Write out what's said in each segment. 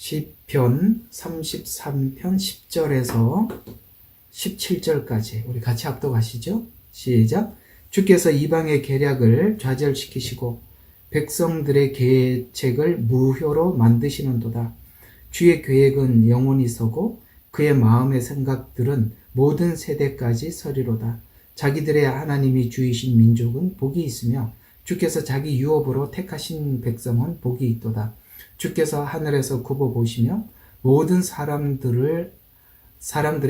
시편 33편 10절에서 17절까지 우리 같이 합독하시죠. 시작. 주께서 이방의 계략을 좌절시키시고 백성들의 계책을 무효로 만드시는도다. 주의 계획은 영원히 서고 그의 마음의 생각들은 모든 세대까지 서리로다. 자기들의 하나님이 주이신 민족은 복이 있으며 주께서 자기 유업으로 택하신 백성은 복이 있도다. 주께서 하늘에서 굽어 보시며 모든 사람들의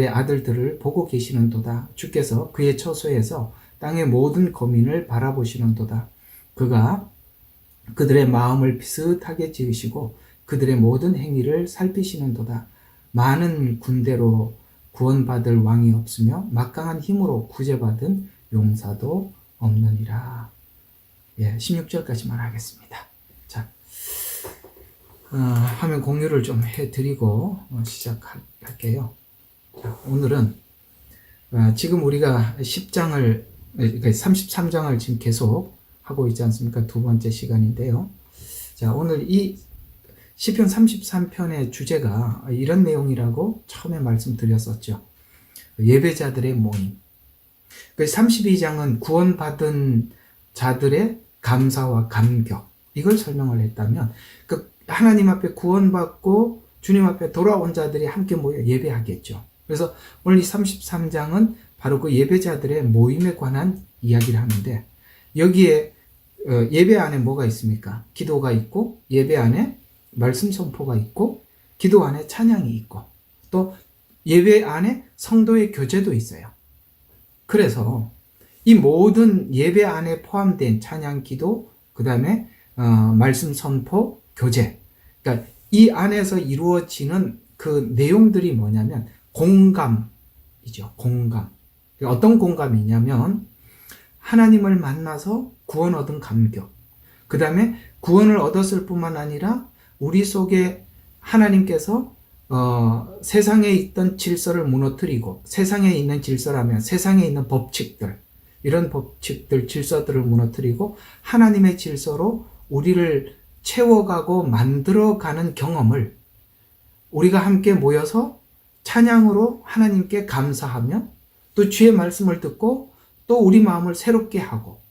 아들들을 보고 계시는도다. 주께서 그의 처소에서 땅의 모든 거민을 바라보시는도다. 그가 그들의 마음을 비슷하게 지으시고 그들의 모든 행위를 살피시는도다. 많은 군대로 구원받을 왕이 없으며 막강한 힘으로 구제받은 용사도 없느니라. 16절까지만 하겠습니다. 자, 화면 공유를 좀 해드리고 시작할게요. 자, 오늘은 지금 우리가 10장을, 33장을 지금 계속 하고 있지 않습니까? 두 번째 시간인데요. 자, 오늘 이 시편 33편의 주제가 이런 내용이라고 처음에 말씀드렸었죠. 예배자들의 모임. 32장은 구원받은 자들의 감사와 감격, 이걸 설명을 했다면, 하나님 앞에 구원받고 주님 앞에 돌아온 자들이 함께 모여 예배하겠죠. 그래서 오늘 이 33장은 바로 그 예배자들의 모임에 관한 이야기를 하는데, 여기에 예배 안에 뭐가 있습니까? 기도가 있고, 예배 안에 말씀 선포가 있고, 기도 안에 찬양이 있고, 또 예배 안에 성도의 교제도 있어요. 그래서 이 모든 예배 안에 포함된 찬양, 기도, 그 다음에 말씀 선포, 교제, 그러니까 이 안에서 이루어지는 그 내용들이 뭐냐면 공감이죠. 공감. 어떤 공감이냐면 하나님을 만나서 구원 얻은 감격, 그 다음에 구원을 얻었을 뿐만 아니라 우리 속에 하나님께서 세상에 있던 질서를 무너뜨리고, 세상에 있는 질서라면 세상에 있는 법칙들, 이런 법칙들, 질서들을 무너뜨리고 하나님의 질서로 우리를 채워가고 만들어가는 경험을 우리가 함께 모여서 찬양으로 하나님께 감사하며, 또 주의 말씀을 듣고 또 우리 마음을 새롭게 하고,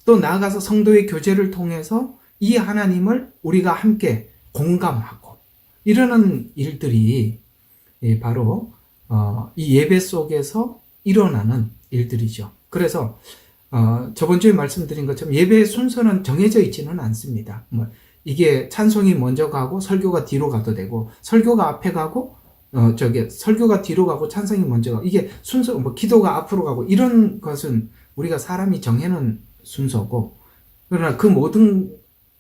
또 나아가서 성도의 교제를 통해서 이 하나님을 우리가 함께 공감하고, 이러는 일들이 바로 이 예배 속에서 일어나는 일들이죠. 그래서 저번 주에 말씀드린 것처럼 예배의 순서는 정해져 있지는 않습니다. 이게 찬송이 먼저 가고 설교가 뒤로 가도 되고, 설교가 앞에 가고 설교가 뒤로 가고 찬송이 먼저 가고, 이게 순서, 기도가 앞으로 가고, 이런 것은 우리가 사람이 정해놓은 순서고, 그러나 그 모든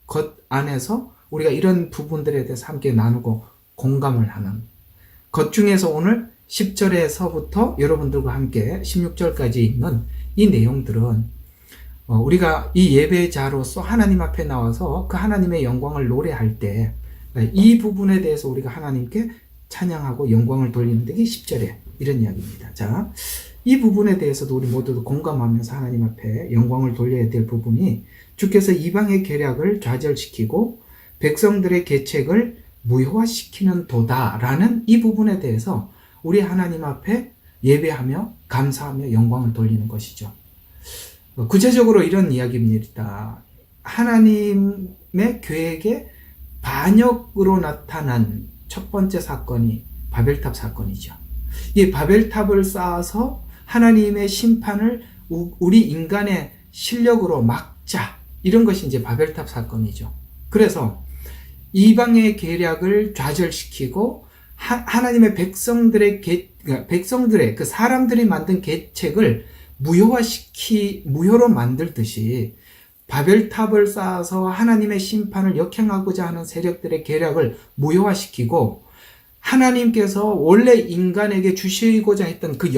것 안에서 우리가 이런 부분들에 대해서 함께 나누고 공감을 하는 것 중에서 오늘 10절에서부터 여러분들과 함께 16절까지 있는 이 내용들은 우리가 이 예배자로서 하나님 앞에 나와서 그 하나님의 영광을 노래할 때 이 부분에 대해서 우리가 하나님께 찬양하고 영광을 돌리는 게 10절에 이런 이야기입니다. 자, 이 부분에 대해서도 우리 모두 공감하면서 하나님 앞에 영광을 돌려야 될 부분이, 주께서 이방의 계략을 좌절시키고 백성들의 계책을 무효화시키는 도다라는 이 부분에 대해서 우리 하나님 앞에 예배하며 감사하며 영광을 돌리는 것이죠. 구체적으로 이런 이야기입니다. 하나님의 계획의 반역으로 나타난 첫 번째 사건이 바벨탑 사건이죠. 이 바벨탑을 쌓아서 하나님의 심판을 우리 인간의 실력으로 막자, 이런 것이 이제 바벨탑 사건이죠. 그래서 이방의 계략을 좌절시키고 하나님의 백성들의 그 사람들이 만든 계책을 무효로 만들듯이 바벨탑을 쌓아서 하나님의 심판을 역행하고자 하는 세력들의 계략을 무효화시키고, 하나님께서 원래 인간에게 주시고자 했던 그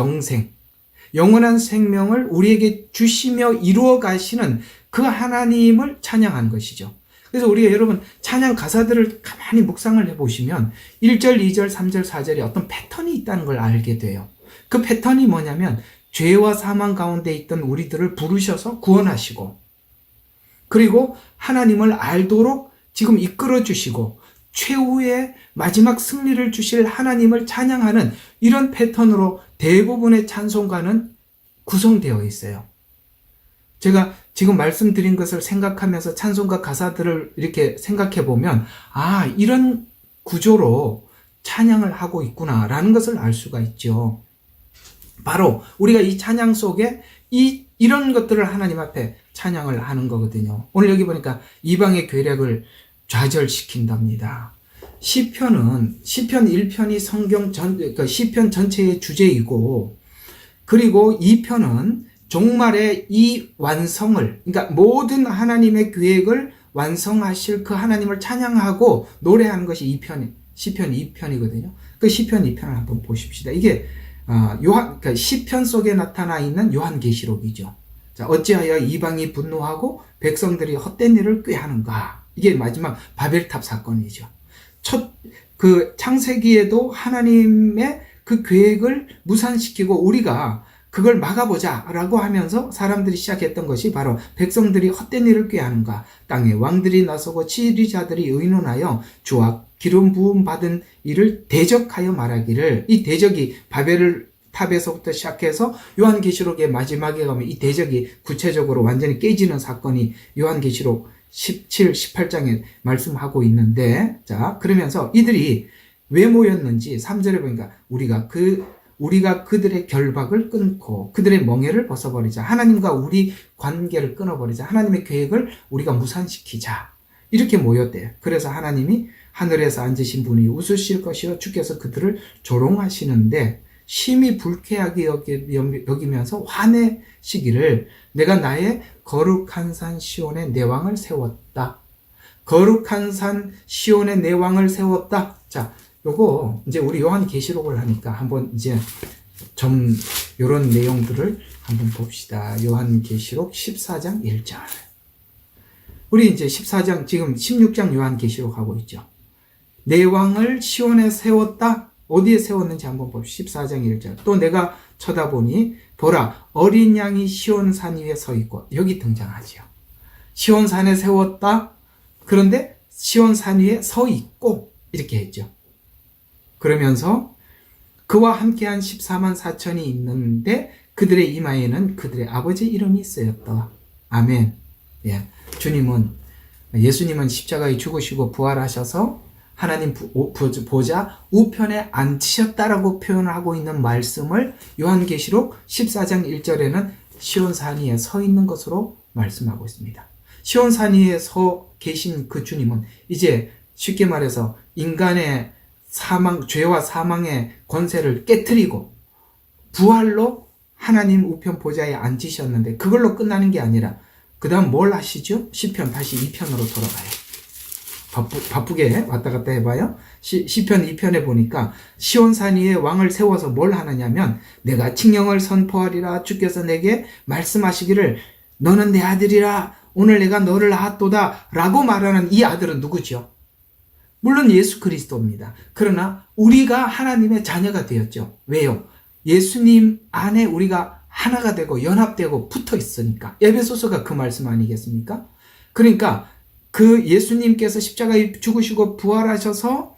영원한 생명을 우리에게 주시며 이루어 가시는 그 하나님을 찬양한 것이죠. 그래서 우리가 여러분 찬양 가사들을 가만히 묵상을 해보시면 1절, 2절, 3절, 4절에 어떤 패턴이 있다는 걸 알게 돼요. 그 패턴이 뭐냐면 죄와 사망 가운데 있던 우리들을 부르셔서 구원하시고, 그리고 하나님을 알도록 지금 이끌어 주시고, 최후의 마지막 승리를 주실 하나님을 찬양하는 이런 패턴으로 대부분의 찬송가는 구성되어 있어요. 제가 지금 말씀드린 것을 생각하면서 찬송가 가사들을 이렇게 생각해 보면 이런 구조로 찬양을 하고 있구나라는 것을 알 수가 있죠. 바로 우리가 이 찬양 속에 이런 것들을 하나님 앞에 찬양을 하는 거거든요. 오늘 여기 보니까 이방의 괴력을 좌절시킨답니다. 시편 1편이 성경 시편 전체의 주제이고, 그리고 2편은 종말의 이 완성을, 그러니까 모든 하나님의 계획을 완성하실 그 하나님을 찬양하고 노래하는 것이 시편 2편이거든요. 그 시편 2편을 한번 보십시다. 이게 그러니까 시편 속에 나타나 있는 요한계시록이죠. 자, 어찌하여 이방이 분노하고 백성들이 헛된 일을 꾀하는가? 이게 마지막 바벨탑 사건이죠. 그 창세기에도 하나님의 그 계획을 무산시키고 우리가 그걸 막아보자라고 하면서 사람들이 시작했던 것이 바로 백성들이 헛된 일을 꾀하는가, 땅에 왕들이 나서고 지리자들이 의논하여 주와 기름 부음 받은 일을 대적하여 말하기를. 이 대적이 바벨 탑에서부터 시작해서 요한계시록의 마지막에 가면 이 대적이 구체적으로 완전히 깨지는 사건이 요한계시록 17, 18장에 말씀하고 있는데, 자, 그러면서 이들이 왜 모였는지 3절에 보니까 우리가 그들의 결박을 끊고 그들의 멍에를 벗어버리자. 하나님과 우리 관계를 끊어버리자. 하나님의 계획을 우리가 무산시키자. 이렇게 모였대요. 그래서 하나님이 하늘에서 앉으신 분이 웃으실 것이요 주께서 그들을 조롱하시는데 심히 불쾌하게 여기면서 화내시기를, 내가 나의 거룩한 산 시온에 내 왕을 세웠다. 거룩한 산 시온에 내 왕을 세웠다. 자, 요거 이제 우리 요한계시록을 하니까 한번 이제 좀 요런 내용들을 한번 봅시다. 요한계시록 14장 1절. 우리 이제 14장, 지금 16장 요한계시록 하고 있죠. 내 왕을 시온에 세웠다. 어디에 세웠는지 한번 봅시다. 14장 1절. 또 내가 쳐다보니 보라, 어린 양이 시온산 위에 서 있고, 여기 등장하지요. 시온산에 세웠다. 그런데 시온산 위에 서 있고 이렇게 했죠. 그러면서 그와 함께한 14만 4천이 있는데 그들의 이마에는 그들의 아버지 이름이 쓰였다. 아멘. 예. 예수님은 십자가에 죽으시고 부활하셔서 하나님 보좌 우편에 앉으셨다라고 표현하고 있는 말씀을 요한계시록 14장 1절에는 시온산 위에 서 있는 것으로 말씀하고 있습니다. 시온산 위에 서 계신 그 주님은 이제 쉽게 말해서 인간의 죄와 사망의 권세를 깨트리고 부활로 하나님 우편 보좌에 앉으셨는데 그걸로 끝나는 게 아니라 그 다음 뭘 하시죠? 시편 다시 2편으로 돌아가요. 바쁘게 왔다 갔다 해봐요. 시편 2편에 보니까 시온산 위에 왕을 세워서 뭘 하느냐면, 내가 칙령을 선포하리라. 주께서 내게 말씀하시기를 너는 내 아들이라. 오늘 내가 너를 낳았도다. 라고 말하는 이 아들은 누구죠? 물론 예수 그리스도입니다. 그러나 우리가 하나님의 자녀가 되었죠. 왜요? 예수님 안에 우리가 하나가 되고 연합되고 붙어 있으니까. 에베소서가 그 말씀 아니겠습니까? 그러니까 그 예수님께서 십자가에 죽으시고 부활하셔서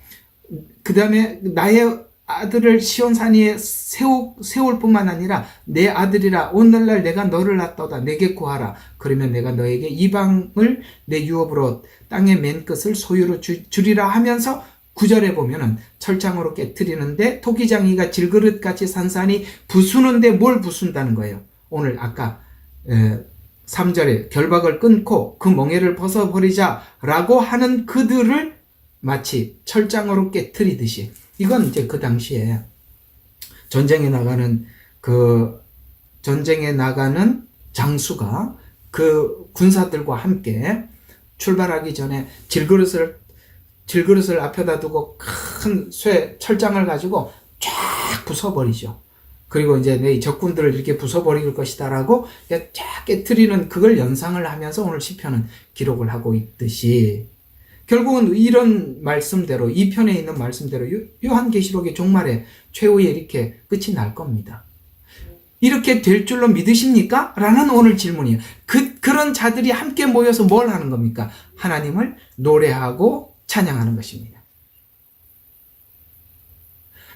그 다음에 나의 아들을 시온산 위에 세울 뿐만 아니라 내 아들이라. 오늘날 내가 너를 낳았도다. 내게 구하라. 그러면 내가 너에게 이방을 내 유업으로 땅의 맨 끝을 소유로 주리라 하면서 9절에 보면은 철장으로 깨트리는데 토기장이가 질그릇같이 산산이 부수는데 뭘 부순다는 거예요. 오늘 아까 3절에 결박을 끊고 그 멍에를 벗어버리자 라고 하는 그들을 마치 철장으로 깨트리듯이, 이건 이제 그 당시에 전쟁에 나가는 장수가 그 군사들과 함께 출발하기 전에 질그릇을 앞에다 두고 큰 철장을 가지고 쫙 부숴버리죠. 그리고 이제 내 적군들을 이렇게 부숴버릴 것이다라고 쫙 깨트리는 그걸 연상을 하면서 오늘 시편은 기록을 하고 있듯이, 결국은 이런 말씀대로 2편에 있는 말씀대로 요한계시록의 종말에 최후에 이렇게 끝이 날 겁니다. 이렇게 될 줄로 믿으십니까? 라는 오늘 질문이에요. 그런 자들이 함께 모여서 뭘 하는 겁니까? 하나님을 노래하고 찬양하는 것입니다.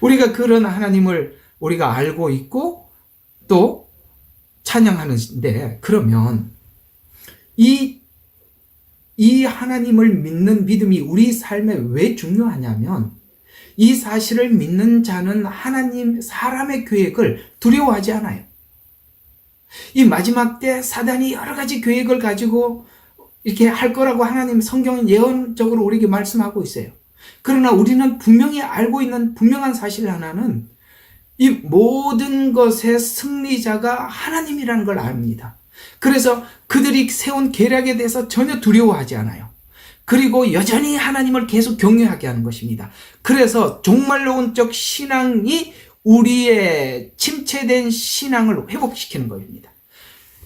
우리가 그런 하나님을 우리가 알고 있고 또 찬양하는데, 그러면 이 하나님을 믿는 믿음이 우리 삶에 왜 중요하냐면, 이 사실을 믿는 자는 하나님, 사람의 계획을 두려워하지 않아요. 이 마지막 때 사단이 여러 가지 계획을 가지고 이렇게 할 거라고 하나님 성경은 예언적으로 우리에게 말씀하고 있어요. 그러나 우리는 분명히 알고 있는 분명한 사실 하나는, 이 모든 것의 승리자가 하나님이라는 걸 압니다. 그래서 그들이 세운 계략에 대해서 전혀 두려워하지 않아요. 그리고 여전히 하나님을 계속 경외하게 하는 것입니다. 그래서 종말론적 신앙이 우리의 침체된 신앙을 회복시키는 것입니다.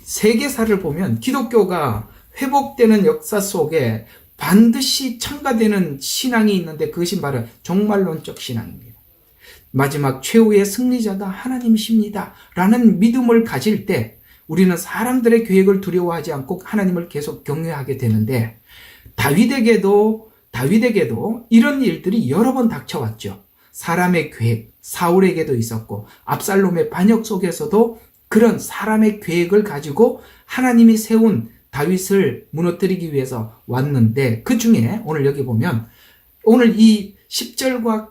세계사를 보면 기독교가 회복되는 역사 속에 반드시 첨가되는 신앙이 있는데, 그것이 바로 종말론적 신앙입니다. 마지막 최후의 승리자가 하나님이십니다 라는 믿음을 가질 때 우리는 사람들의 계획을 두려워하지 않고 하나님을 계속 경외하게 되는데, 다윗에게도 이런 일들이 여러 번 닥쳐왔죠. 사람의 계획, 사울에게도 있었고 압살롬의 반역 속에서도 그런 사람의 계획을 가지고 하나님이 세운 다윗을 무너뜨리기 위해서 왔는데, 그 중에 오늘 여기 보면, 오늘 이 10절과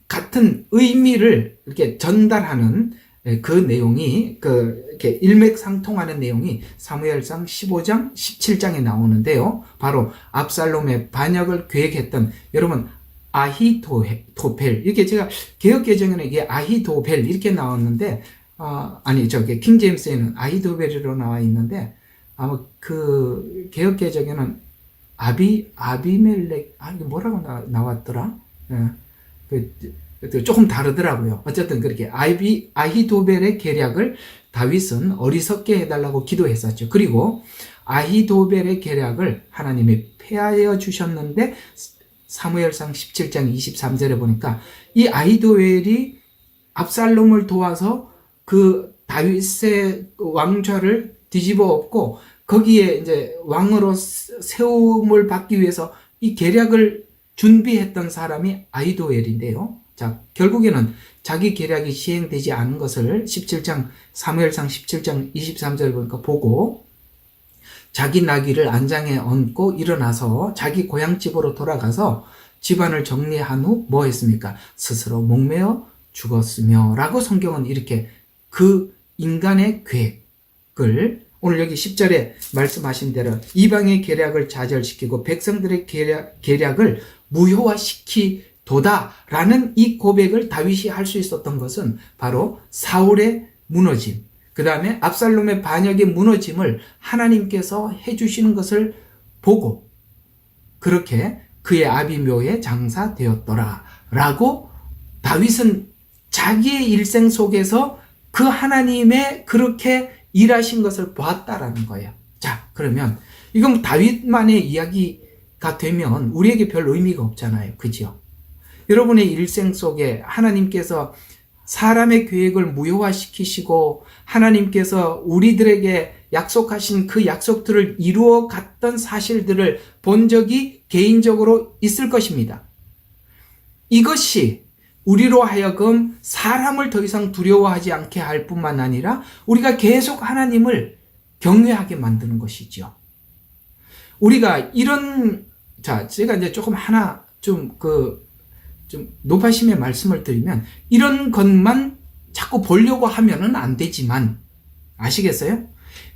같은 의미를 이렇게 전달하는 그 내용이, 이렇게 일맥상통하는 내용이 사무엘상 15장, 17장에 나오는데요. 바로 압살롬의 반역을 계획했던, 여러분, 아히도벨, 이렇게 제가 개역개정에는 이게 아히도벨 이렇게 나왔는데, 킹제임스에는 아히도벨이로 나와 있는데, 아마 그 개역개정에는 아비멜렉, 이게 뭐라고 나왔더라? 조금 다르더라고요. 어쨌든 그렇게 아히도벨의 계략을 다윗은 어리석게 해달라고 기도했었죠. 그리고 아히도벨의 계략을 하나님이 폐하여 주셨는데, 사무엘상 17장 23절에 보니까 이 아히도벨이 압살롬을 도와서 그 다윗의 왕좌를 뒤집어 엎고 거기에 이제 왕으로 세움을 받기 위해서 이 계략을 준비했던 사람이 아히도벨인데요. 자, 결국에는 자기 계략이 시행되지 않은 것을 사무엘상 17장 23절을 보니까 보고, 자기 나귀를 안장에 얹고 일어나서 자기 고향집으로 돌아가서 집안을 정리한 후 뭐 했습니까? 스스로 목매어 죽었으며 라고 성경은 이렇게 그 인간의 계획을, 오늘 여기 10절에 말씀하신 대로 이방의 계략을 좌절시키고 백성들의 계략을 무효화시키도다 라는 이 고백을 다윗이 할 수 있었던 것은 바로 사울의 무너짐, 그 다음에 압살롬의 반역의 무너짐을 하나님께서 해주시는 것을 보고, 그렇게 그의 아비묘에 장사되었더라 라고 다윗은 자기의 일생 속에서 그 하나님의 그렇게 일하신 것을 보았다라는 거예요. 자, 그러면 이건 다윗만의 이야기가 되면 우리에게 별 의미가 없잖아요. 그죠? 여러분의 일생 속에 하나님께서 사람의 계획을 무효화시키시고 하나님께서 우리들에게 약속하신 그 약속들을 이루어 갔던 사실들을 본 적이 개인적으로 있을 것입니다. 이것이 우리로 하여금 사람을 더 이상 두려워하지 않게 할 뿐만 아니라 우리가 계속 하나님을 경외하게 만드는 것이죠. 우리가 제가 이제 조금 하나 좀 높아심의 말씀을 드리면, 이런 것만 자꾸 보려고 하면은 안 되지만, 아시겠어요?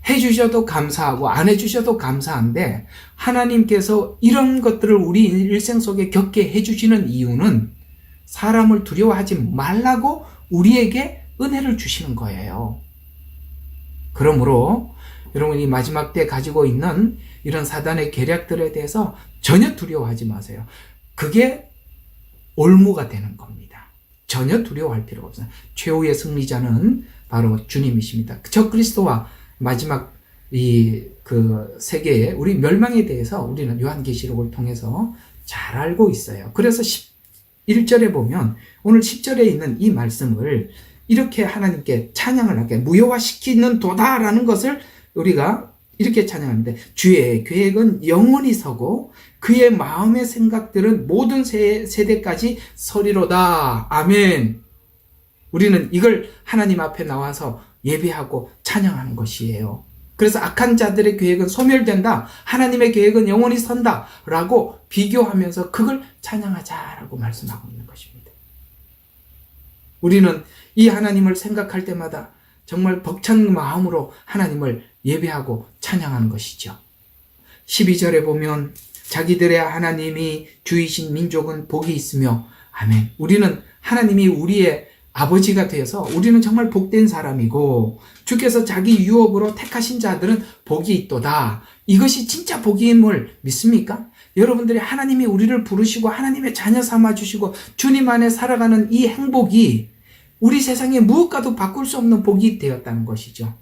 해주셔도 감사하고 안 해주셔도 감사한데, 하나님께서 이런 것들을 우리 일생 속에 겪게 해주시는 이유는 사람을 두려워하지 말라고 우리에게 은혜를 주시는 거예요. 그러므로 여러분이 마지막 때 가지고 있는 이런 사단의 계략들에 대해서 전혀 두려워하지 마세요. 그게 올무가 되는 겁니다. 전혀 두려워할 필요가 없어요. 최후의 승리자는 바로 주님이십니다. 저 그리스도와 마지막 그 세계의 우리 멸망에 대해서 우리는 요한계시록을 통해서 잘 알고 있어요. 그래서 1절에 보면 오늘 10절에 있는 이 말씀을 이렇게 하나님께 찬양을 하게 무효화시키는 도다라는 것을 우리가 이렇게 찬양합니다. 주의 계획은 영원히 서고 그의 마음의 생각들은 모든 세대까지 서리로다. 아멘. 우리는 이걸 하나님 앞에 나와서 예배하고 찬양하는 것이에요. 그래서 악한 자들의 계획은 소멸된다. 하나님의 계획은 영원히 선다. 라고 비교하면서 그걸 찬양하자라고 말씀하고 있는 것입니다. 우리는 이 하나님을 생각할 때마다 정말 벅찬 마음으로 하나님을 예배하고 찬양하는 것이죠. 12절에 보면 자기들의 하나님이 주이신 민족은 복이 있으며 아멘. 우리는 하나님이 우리의 아버지가 되어서 우리는 정말 복된 사람이고 주께서 자기 유업으로 택하신 자들은 복이 있도다. 이것이 진짜 복임을 믿습니까? 여러분들이 하나님이 우리를 부르시고 하나님의 자녀 삼아주시고 주님 안에 살아가는 이 행복이 우리 세상에 무엇과도 바꿀 수 없는 복이 되었다는 것이죠.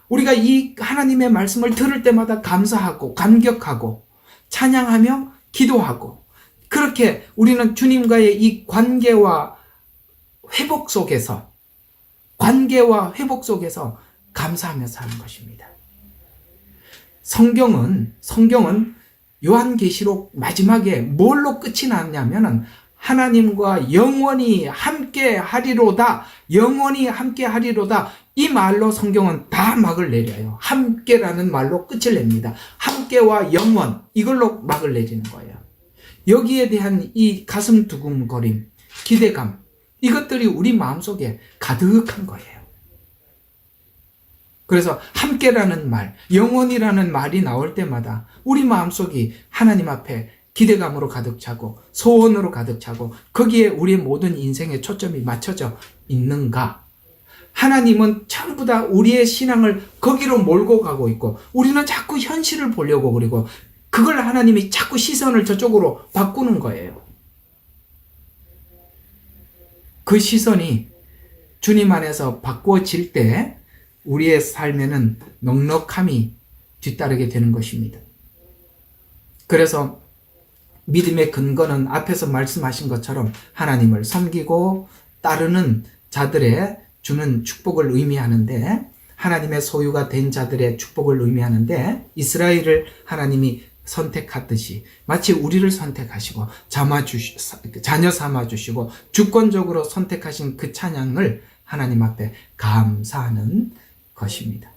우리가 이 하나님의 말씀을 들을 때마다 감사하고 감격하고 찬양하며 기도하고 그렇게 우리는 주님과의 이 관계와 회복 속에서 감사하며 사는 것입니다. 성경은 요한계시록 마지막에 뭘로 끝이 났냐면은 하나님과 영원히 함께 하리로다. 영원히 함께 하리로다. 이 말로 성경은 다 막을 내려요. 함께라는 말로 끝을 냅니다. 함께와 영원 이걸로 막을 내리는 거예요. 여기에 대한 이 가슴 두근거림, 기대감 이것들이 우리 마음속에 가득한 거예요. 그래서 함께라는 말, 영원이라는 말이 나올 때마다 우리 마음속이 하나님 앞에 기대감으로 가득 차고 소원으로 가득 차고 거기에 우리의 모든 인생의 초점이 맞춰져 있는가? 하나님은 전부 다 우리의 신앙을 거기로 몰고 가고 있고 우리는 자꾸 현실을 보려고 그러고 그걸 하나님이 자꾸 시선을 저쪽으로 바꾸는 거예요. 그 시선이 주님 안에서 바꾸어질 때 우리의 삶에는 넉넉함이 뒤따르게 되는 것입니다. 그래서 믿음의 근거는 앞에서 말씀하신 것처럼 하나님을 섬기고 따르는 자들의 주는 축복을 의미하는데 하나님의 소유가 된 자들의 축복을 의미하는데 이스라엘을 하나님이 선택하듯이 마치 우리를 선택하시고 자녀 삼아주시고 주권적으로 선택하신 그 찬양을 하나님 앞에 감사하는 것입니다.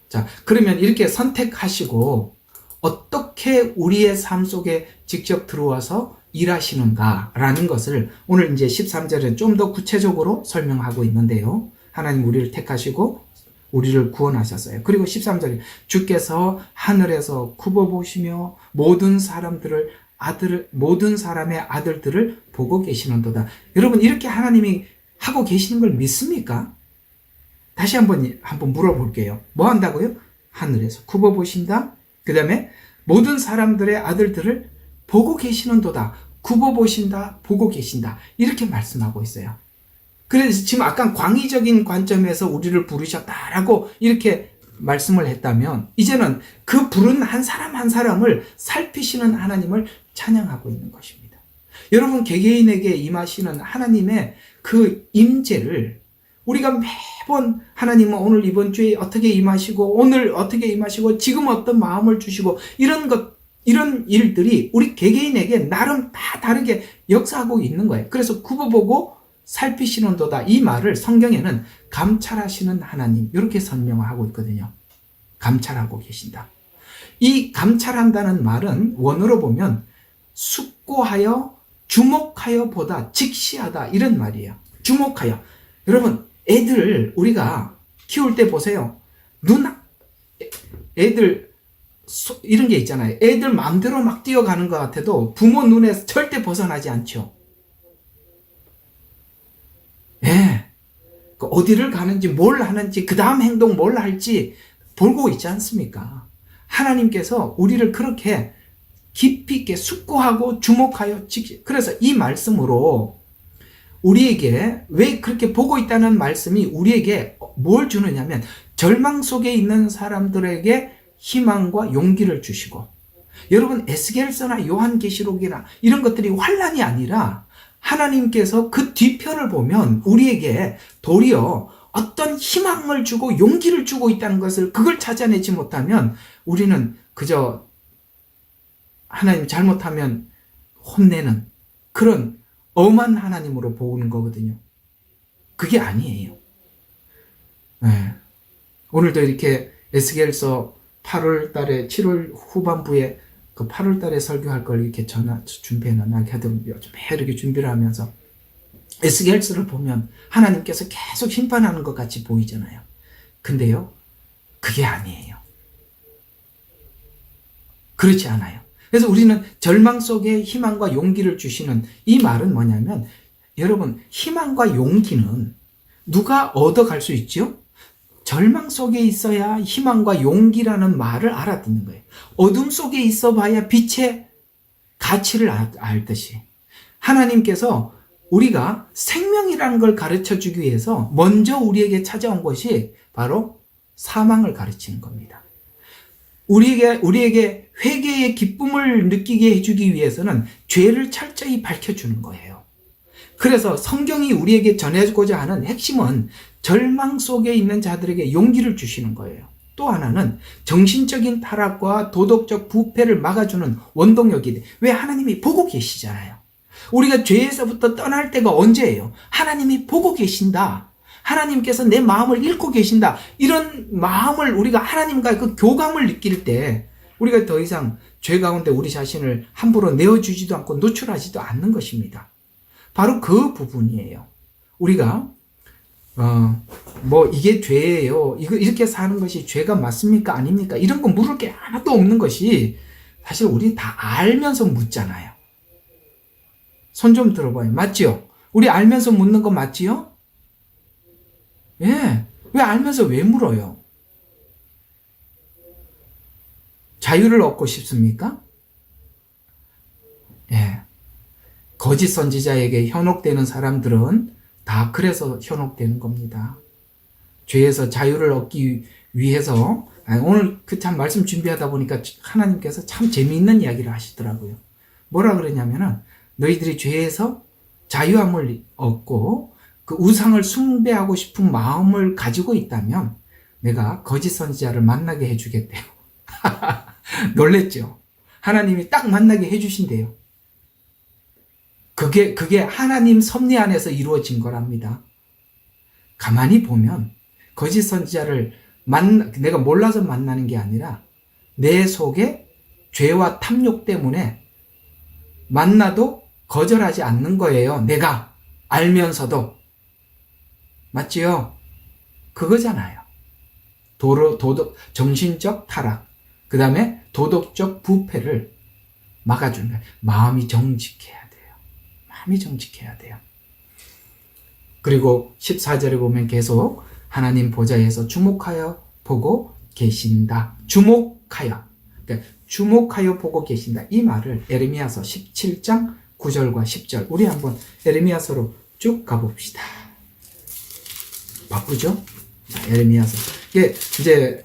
자, 그러면 이렇게 선택하시고 어떻게 우리의 삶 속에 직접 들어와서 일하시는가라는 것을 오늘 이제 13절에 좀 더 구체적으로 설명하고 있는데요. 하나님 우리를 택하시고 우리를 구원하셨어요. 그리고 13절에 주께서 하늘에서 굽어보시며 모든 사람의 아들들을 보고 계시는도다. 여러분 이렇게 하나님이 하고 계시는 걸 믿습니까? 다시 한번 물어볼게요. 뭐 한다고요? 하늘에서 굽어보신다. 그 다음에 모든 사람들의 아들들을 보고 계시는도다. 굽어보신다. 보고 계신다. 이렇게 말씀하고 있어요. 그래서 지금 아까 광의적인 관점에서 우리를 부르셨다라고 이렇게 말씀을 했다면 이제는 그 부른 한 사람 한 사람을 살피시는 하나님을 찬양하고 있는 것입니다. 여러분 개개인에게 임하시는 하나님의 그 임재를 우리가 매번 하나님은 오늘 이번 주에 어떻게 임하시고 오늘 어떻게 임하시고 지금 어떤 마음을 주시고 이런 일들이 우리 개개인에게 나름 다 다르게 역사하고 있는 거예요. 그래서 굽어보고 살피시는도다. 이 말을 성경에는 감찰하시는 하나님 이렇게 설명하고 있거든요. 감찰하고 계신다. 이 감찰한다는 말은 원어로 보면 숙고하여 주목하여 보다 직시하다 이런 말이에요. 주목하여. 여러분 애들 우리가 키울 때 보세요. 애들 이런 게 있잖아요. 애들 마음대로 막 뛰어가는 것 같아도 부모 눈에 절대 벗어나지 않죠. 예. 어디를 가는지 뭘 하는지 그 다음 행동 뭘 할지 보고 있지 않습니까? 하나님께서 우리를 그렇게 깊이 있게 숙고하고 주목하여 그래서 이 말씀으로 우리에게 왜 그렇게 보고 있다는 말씀이 우리에게 뭘 주느냐면 절망 속에 있는 사람들에게 희망과 용기를 주시고 여러분 에스겔서나 요한계시록이나 이런 것들이 환난이 아니라 하나님께서 그 뒤편을 보면 우리에게 도리어 어떤 희망을 주고 용기를 주고 있다는 것을 그걸 찾아내지 못하면 우리는 그저 하나님 잘못하면 혼내는 그런 엄한 하나님으로 보는 거거든요. 그게 아니에요. 네. 오늘도 이렇게 에스겔서 8월 달에 7월 후반부에 그 8월 달에 설교할 걸 이렇게 준비해놨나 하여튼 요즘 이렇게 준비를 하면서 에스겔서를 보면 하나님께서 계속 심판하는 것 같이 보이잖아요. 근데요, 그게 아니에요. 그렇지 않아요. 그래서 우리는 절망 속에 희망과 용기를 주시는 이 말은 뭐냐면, 여러분, 희망과 용기는 누가 얻어갈 수 있죠? 절망 속에 있어야 희망과 용기라는 말을 알아듣는 거예요. 어둠 속에 있어 봐야 빛의 가치를 알듯이. 하나님께서 우리가 생명이라는 걸 가르쳐 주기 위해서 먼저 우리에게 찾아온 것이 바로 사망을 가르치는 겁니다. 우리에게 회개의 기쁨을 느끼게 해주기 위해서는 죄를 철저히 밝혀주는 거예요. 그래서 성경이 우리에게 전해주고자 하는 핵심은 절망 속에 있는 자들에게 용기를 주시는 거예요. 또 하나는 정신적인 타락과 도덕적 부패를 막아주는 원동력이 돼. 왜? 하나님이 보고 계시잖아요. 우리가 죄에서부터 떠날 때가 언제예요? 하나님이 보고 계신다. 하나님께서 내 마음을 읽고 계신다. 이런 마음을 우리가 하나님과의 그 교감을 느낄 때 우리가 더 이상 죄 가운데 우리 자신을 함부로 내어주지도 않고 노출하지도 않는 것입니다. 바로 그 부분이에요. 우리가 이게 죄예요. 이렇게 사는 것이 죄가 맞습니까? 아닙니까? 이런 거 물을 게 하나도 없는 것이 사실 우리 다 알면서 묻잖아요. 손 좀 들어봐요. 맞지요? 우리 알면서 묻는 거 맞지요? 예. 왜 알면서 왜 물어요? 자유를 얻고 싶습니까? 예. 거짓 선지자에게 현혹되는 사람들은 다 그래서 현혹되는 겁니다. 죄에서 자유를 얻기 위해서, 오늘 그 참 말씀 준비하다 보니까 하나님께서 참 재미있는 이야기를 하시더라고요. 뭐라 그러냐면은, 너희들이 죄에서 자유함을 얻고 그 우상을 숭배하고 싶은 마음을 가지고 있다면 내가 거짓 선지자를 만나게 해주겠대요. 놀랬죠? 하나님이 딱 만나게 해주신대요. 그게 하나님 섭리 안에서 이루어진 거랍니다. 가만히 보면 거짓 선지자를 내가 몰라서 만나는 게 아니라 내 속에 죄와 탐욕 때문에 만나도 거절하지 않는 거예요. 내가 알면서도. 맞지요? 그거잖아요. 정신적 타락, 그 다음에 도덕적 부패를 막아주는 거예요. 마음이 정직해야 돼요. 마음이 정직해야 돼요. 그리고 14절에 보면 계속 하나님 보좌에서 주목하여 보고 계신다. 주목하여. 그러니까 주목하여 보고 계신다. 이 말을 에레미야서 17장 9절과 10절. 우리 한번 에레미야서로 쭉 가봅시다. 바쁘죠? 자, 에레미야서. 이게 이제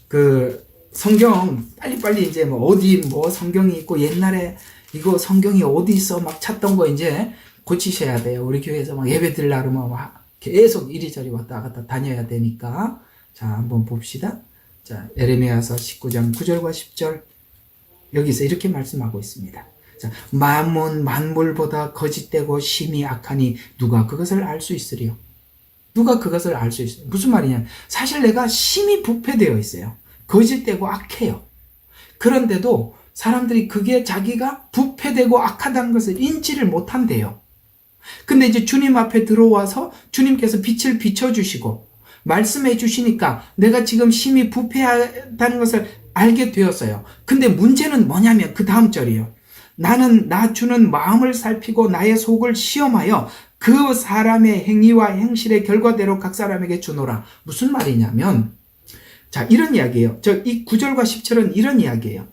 그 성경 빨리빨리 이제 어디 성경이 있고 옛날에 이거 성경이 어디 있어 막 찾던 거 이제 고치셔야 돼요. 우리 교회에서 막 예배 드리려면 계속 이리저리 왔다 갔다 다녀야 되니까. 자, 한번 봅시다. 자, 에레미야서 19장 9절과 10절. 여기서 이렇게 말씀하고 있습니다. 자, 만물보다 거짓되고 심히 악하니 누가 그것을 알 수 있으리요? 누가 그것을 알 수 있어요? 무슨 말이냐? 사실 내가 심히 부패되어 있어요. 거짓되고 악해요. 그런데도 사람들이 그게 자기가 부패되고 악하다는 것을 인지를 못한대요. 근데 이제 주님 앞에 들어와서 주님께서 빛을 비춰주시고 말씀해 주시니까 내가 지금 심히 부패하다는 것을 알게 되었어요. 근데 문제는 뭐냐면 그 다음 절이에요. 나는 나 주는 마음을 살피고 나의 속을 시험하여 그 사람의 행위와 행실의 결과대로 각 사람에게 주노라. 무슨 말이냐면, 자, 이런 이야기예요. 이 9절과 10절은 이런 이야기예요.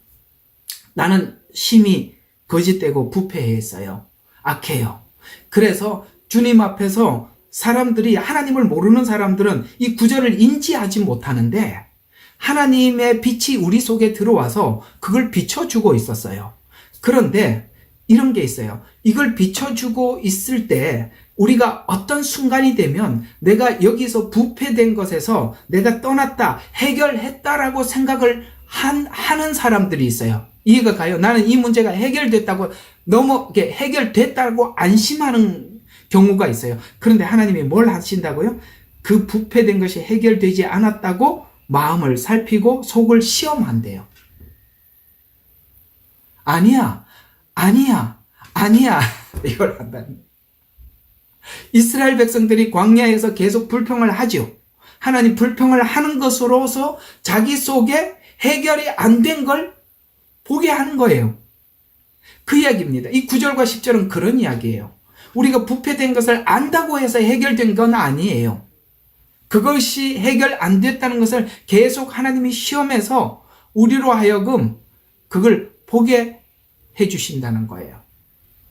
나는 심히 거짓되고 부패했어요. 악해요. 그래서 주님 앞에서 사람들이, 하나님을 모르는 사람들은 이 9절을 인지하지 못하는데 하나님의 빛이 우리 속에 들어와서 그걸 비춰주고 있었어요. 그런데 이런 게 있어요. 이걸 비춰주고 있을 때 우리가 어떤 순간이 되면 내가 여기서 부패된 것에서 내가 떠났다, 해결했다라고 생각을 하는 사람들이 있어요. 이해가 가요? 나는 이 문제가 해결됐다고 너무 해결됐다고 안심하는 경우가 있어요. 그런데 하나님이 뭘 하신다고요? 그 부패된 것이 해결되지 않았다고 마음을 살피고 속을 시험한대요. 아니야. 이걸 한다는. 이스라엘 백성들이 광야에서 계속 불평을 하죠. 하나님 불평을 하는 것으로서 자기 속에 해결이 안 된 걸 보게 하는 거예요. 그 이야기입니다. 이 9절과 10절은 그런 이야기예요. 우리가 부패된 것을 안다고 해서 해결된 건 아니에요. 그것이 해결 안 됐다는 것을 계속 하나님이 시험해서 우리로 하여금 그걸 보게 해주신다는 거예요.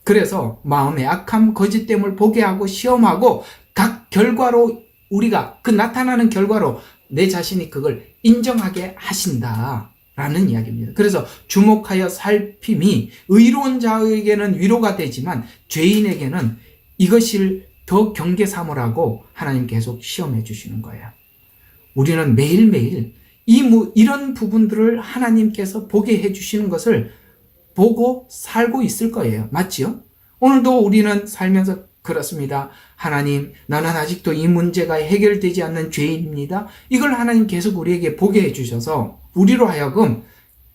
그래서 마음의 악함, 거짓됨을 보게 하고 시험하고 각 결과로 우리가 그 나타나는 결과로 내 자신이 그걸 인정하게 하신다라는 이야기입니다. 그래서 주목하여 살핌이 의로운 자에게는 위로가 되지만 죄인에게는 이것을 더 경계 삼으라고 하나님 계속 시험해 주시는 거예요. 우리는 매일매일 이런 부분들을 하나님께서 보게 해 주시는 것을 보고 살고 있을 거예요. 맞지요? 오늘도 우리는 살면서 그렇습니다. 하나님, 나는 아직도 이 문제가 해결되지 않는 죄인입니다. 이걸 하나님 계속 우리에게 보게 해주셔서 우리로 하여금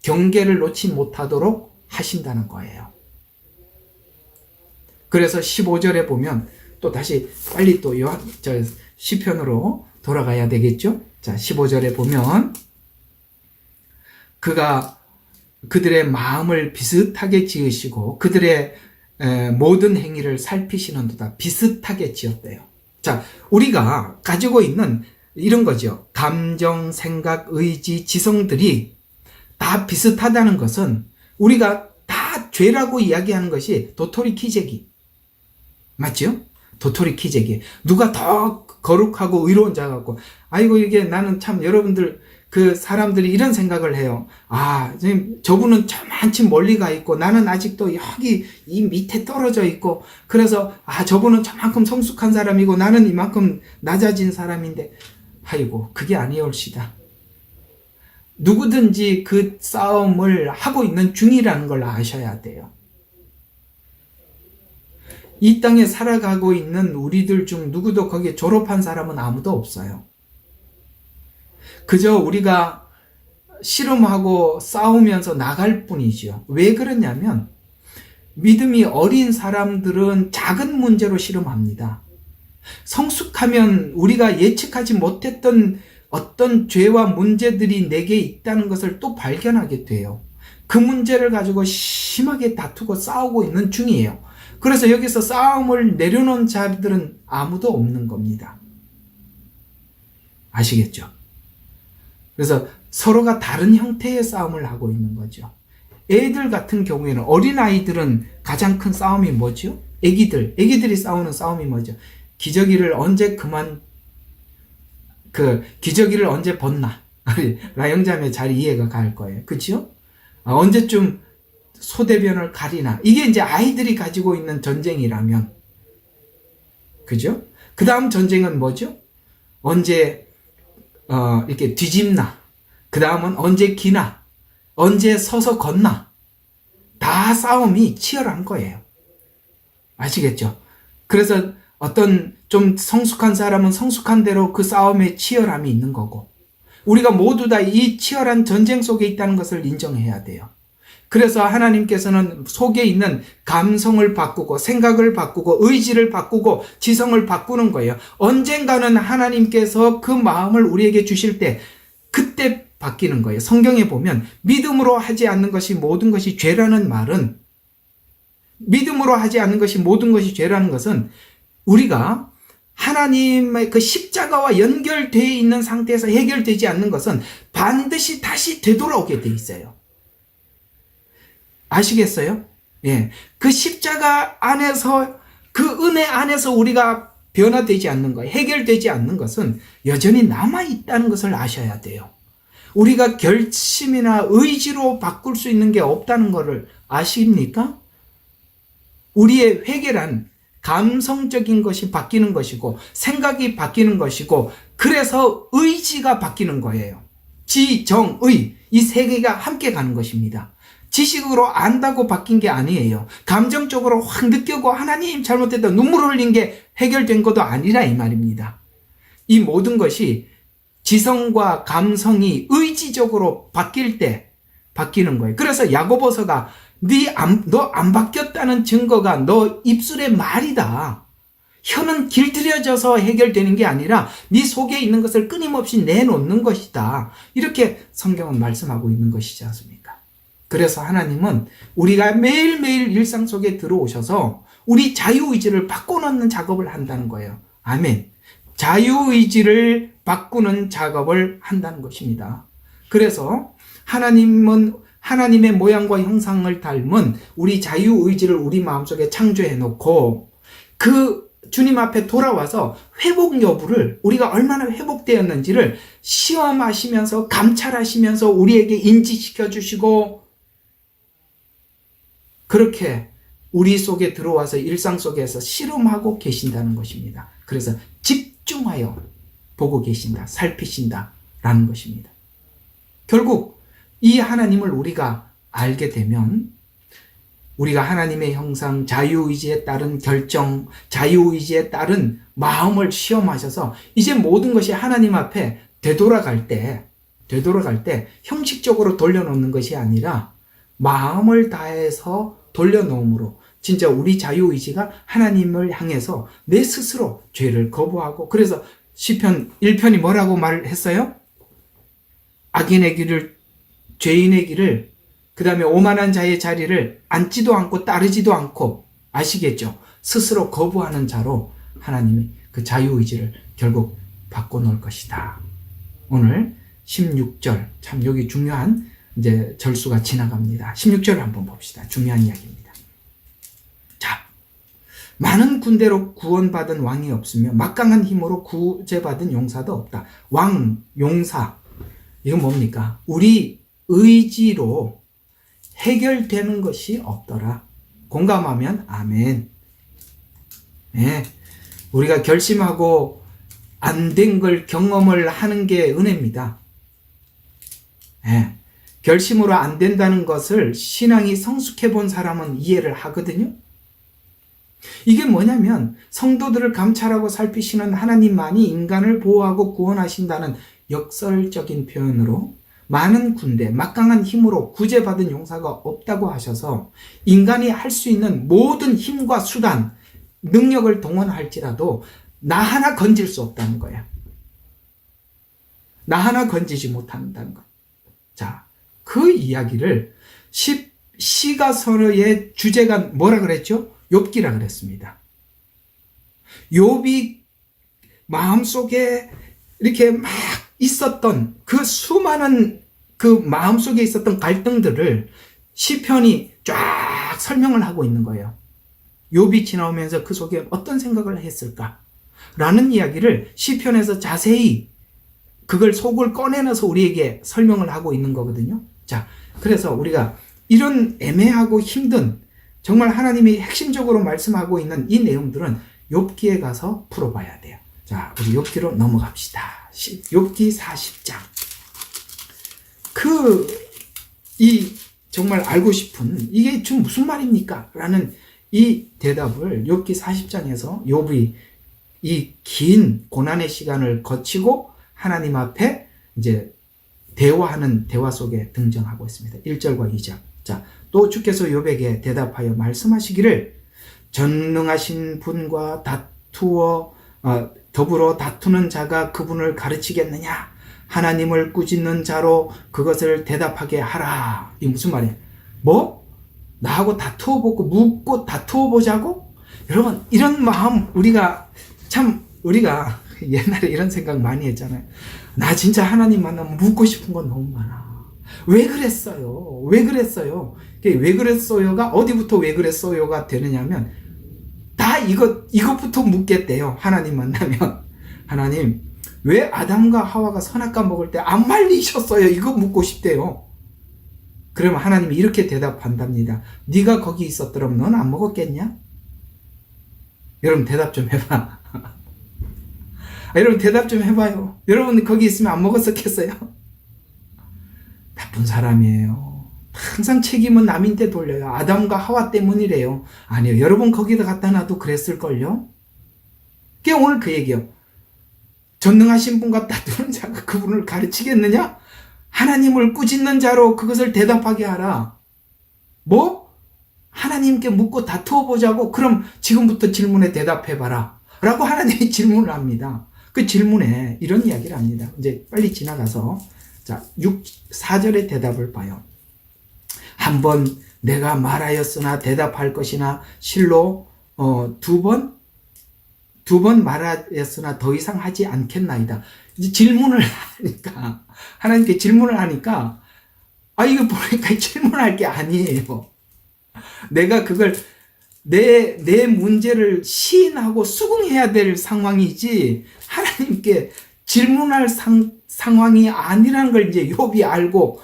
경계를 놓지 못하도록 하신다는 거예요. 그래서 15절에 보면 또 다시 빨리 또 시편으로 돌아가야 되겠죠? 자, 15절에 보면 그가 그들의 마음을 비슷하게 지으시고 그들의 모든 행위를 살피시는도다. 비슷하게 지었대요. 자, 우리가 가지고 있는 이런 거죠. 감정, 생각, 의지, 지성들이 다 비슷하다는 것은 우리가 다 죄라고 이야기하는 것이 도토리 키재기. 맞죠? 도토리 키재기. 누가 더 거룩하고 의로운 자 같고, 아이고, 이게 나는 참 여러분들, 그 사람들이 이런 생각을 해요. 아, 저분은 저만치 멀리 가 있고 나는 아직도 여기 이 밑에 떨어져 있고 그래서 저분은 저만큼 성숙한 사람이고 나는 이만큼 낮아진 사람인데 아이고 그게 아니올시다. 누구든지 그 싸움을 하고 있는 중이라는 걸 아셔야 돼요. 이 땅에 살아가고 있는 우리들 중 누구도 거기에 졸업한 사람은 아무도 없어요. 그저 우리가 씨름하고 싸우면서 나갈 뿐이죠. 왜 그러냐면 믿음이 어린 사람들은 작은 문제로 씨름합니다. 성숙하면 우리가 예측하지 못했던 어떤 죄와 문제들이 내게 있다는 것을 또 발견하게 돼요. 그 문제를 가지고 심하게 다투고 싸우고 있는 중이에요. 그래서 여기서 싸움을 내려놓은 자들은 아무도 없는 겁니다. 아시겠죠? 그래서 서로가 다른 형태의 싸움을 하고 있는 거죠. 애들 같은 경우에는 어린아이들은 가장 큰 싸움이 뭐죠? 애기들이 싸우는 싸움이 뭐죠? 기저귀를 언제 기저귀를 언제 벗나? 라영자매 잘 이해가 갈 거예요. 그렇죠? 언제쯤 소대변을 가리나? 이게 이제 아이들이 가지고 있는 전쟁이라면, 그죠? 그 다음 전쟁은 뭐죠? 언제 이렇게 뒤집나? 그 다음은 언제 기나? 언제 서서 걷나? 다 싸움이 치열한 거예요. 아시겠죠? 그래서 어떤 좀 성숙한 사람은 성숙한 대로 그 싸움에 치열함이 있는 거고, 우리가 모두 다 이 치열한 전쟁 속에 있다는 것을 인정해야 돼요. 그래서 하나님께서는 속에 있는 감성을 바꾸고 생각을 바꾸고 의지를 바꾸고 지성을 바꾸는 거예요. 언젠가는 하나님께서 그 마음을 우리에게 주실 때 그때 바뀌는 거예요. 성경에 보면 믿음으로 하지 않는 것이 모든 것이 죄라는 말은, 믿음으로 하지 않는 것이 모든 것이 죄라는 것은 우리가 하나님의 그 십자가와 연결되어 있는 상태에서 해결되지 않는 것은 반드시 다시 되돌아오게 돼 있어요. 아시겠어요? 예. 그 십자가 안에서, 그 은혜 안에서 우리가 변화되지 않는 것, 해결되지 않는 것은 여전히 남아있다는 것을 아셔야 돼요. 우리가 결심이나 의지로 바꿀 수 있는 게 없다는 것을 아십니까? 우리의 회개란 감성적인 것이 바뀌는 것이고 생각이 바뀌는 것이고 그래서 의지가 바뀌는 거예요. 지, 정, 의 이 세 개가 함께 가는 것입니다. 지식으로 안다고 바뀐 게 아니에요. 감정적으로 확 느끼고 하나님 잘못됐다 눈물 흘린 게 해결된 것도 아니라 이 말입니다. 이 모든 것이 지성과 감성이 의지적으로 바뀔 때 바뀌는 거예요. 그래서 야고보서가 너 안 바뀌었다는 증거가 너 입술의 말이다. 혀는 길들여져서 해결되는 게 아니라 네 속에 있는 것을 끊임없이 내놓는 것이다. 이렇게 성경은 말씀하고 있는 것이지 않습니까? 그래서 하나님은 우리가 매일매일 일상 속에 들어오셔서 우리 자유의지를 바꿔놓는 작업을 한다는 거예요. 아멘. 자유의지를 바꾸는 작업을 한다는 것입니다. 그래서 하나님은 하나님의 모양과 형상을 닮은 우리 자유의지를 우리 마음속에 창조해 놓고 그 주님 앞에 돌아와서 회복 여부를 우리가 얼마나 회복되었는지를 시험하시면서 감찰하시면서 우리에게 인지시켜 주시고 그렇게 우리 속에 들어와서 일상 속에서 실험하고 계신다는 것입니다. 그래서 집중하여 보고 계신다, 살피신다라는 것입니다. 결국 이 하나님을 우리가 알게 되면 우리가 하나님의 형상, 자유의지에 따른 결정, 자유의지에 따른 마음을 시험하셔서 이제 모든 것이 하나님 앞에 되돌아갈 때 형식적으로 돌려놓는 것이 아니라 마음을 다해서 돌려놓음으로 진짜 우리 자유의지가 하나님을 향해서 내 스스로 죄를 거부하고 그래서 시편 1편이 뭐라고 말했어요? 악인의 길을, 죄인의 길을 그 다음에 오만한 자의 자리를 앉지도 않고 따르지도 않고 아시겠죠? 스스로 거부하는 자로 하나님이 그 자유의지를 결국 바꿔놓을 것이다. 오늘 16절 참 여기 중요한 이제 절수가 지나갑니다. 16절을 한번 봅시다. 중요한 이야기입니다. 자, 많은 군대로 구원받은 왕이 없으며 막강한 힘으로 구제받은 용사도 없다. 왕, 용사 이건 뭡니까? 우리 의지로 해결되는 것이 없더라. 공감하면 아멘. 네, 우리가 결심하고 안 된 걸 경험을 하는 게 은혜입니다. 네, 결심으로 안 된다는 것을 신앙이 성숙해 본 사람은 이해를 하거든요. 이게 뭐냐면 성도들을 감찰하고 살피시는 하나님만이 인간을 보호하고 구원하신다는 역설적인 표현으로 많은 군대, 막강한 힘으로 구제받은 용사가 없다고 하셔서 인간이 할 수 있는 모든 힘과 수단, 능력을 동원할지라도 나 하나 건질 수 없다는 거야. 나 하나 건지지 못한다는 거. 자, 그 이야기를 시가서의 주제가 뭐라 그랬죠? 욥기라 그랬습니다. 욥이 마음속에 이렇게 막 있었던 그 수많은 그 마음속에 있었던 갈등들을 시편이 쫙 설명을 하고 있는 거예요. 욥이 지나오면서 그 속에 어떤 생각을 했을까? 라는 이야기를 시편에서 자세히 그걸 속을 꺼내놔서 우리에게 설명을 하고 있는 거거든요. 자, 그래서 우리가 이런 애매하고 힘든 정말 하나님이 핵심적으로 말씀하고 있는 이 내용들은 욥기에 가서 풀어봐야 돼요. 자, 우리 욥기로 넘어갑시다. 욥기 40장. 정말 알고 싶은 이게 좀 무슨 말입니까? 라는 이 대답을 욥기 40장에서 욥이 이 긴 고난의 시간을 거치고 하나님 앞에 이제 대화하는 대화 속에 등장하고 있습니다. 1절과 2절. 자, 또 주께서 욥에게 대답하여 말씀하시기를 전능하신 분과 더불어 다투는 자가 그분을 가르치겠느냐? 하나님을 꾸짖는 자로 그것을 대답하게 하라. 이게 무슨 말이에요? 뭐? 나하고 묻고 다투어 보자고? 여러분, 이런 마음 우리가 옛날에 이런 생각 많이 했잖아요. 나 진짜 하나님 만나면 묻고 싶은 건 너무 많아. 왜 그랬어요? 왜 그랬어요? 왜 그랬어요가 어디부터 왜 그랬어요가 되느냐면 다 이것부터 묻겠대요. 하나님 만나면. 하나님, 왜 아담과 하와가 선악과 먹을 때 안 말리셨어요? 이거 묻고 싶대요. 그러면 하나님이 이렇게 대답한답니다. 네가 거기 있었더라면 넌 안 먹었겠냐? 여러분 대답 좀 해봐. 여러분 대답 좀 해봐요. 여러분 거기 있으면 안 먹었었겠어요? 나쁜 사람이에요. 항상 책임은 남인데 돌려요. 아담과 하와 때문이래요. 아니요. 여러분 거기다 갖다 놔도 그랬을걸요? 그게 오늘 그 얘기요. 전능하신 분과 다투는 자가 그분을 가르치겠느냐? 하나님을 꾸짖는 자로 그것을 대답하게 하라. 뭐? 하나님께 묻고 다투어 보자고? 그럼 지금부터 질문에 대답해봐라. 라고 하나님이 질문을 합니다. 그 질문에 이런 이야기를 합니다. 이제 빨리 지나가서 자 4절의 대답을 봐요. 한번 내가 말하였으나 대답할 것이나 실로 두 번 말하였으나 더 이상 하지 않겠나이다. 이제 질문을 하니까 하나님께 질문을 하니까 이거 보니까 질문할 게 아니에요. 내가 그걸 내 문제를 시인하고 수긍해야 될 상황이지 하나님께 질문할 상황이 아니라는 걸 이제 욥이 알고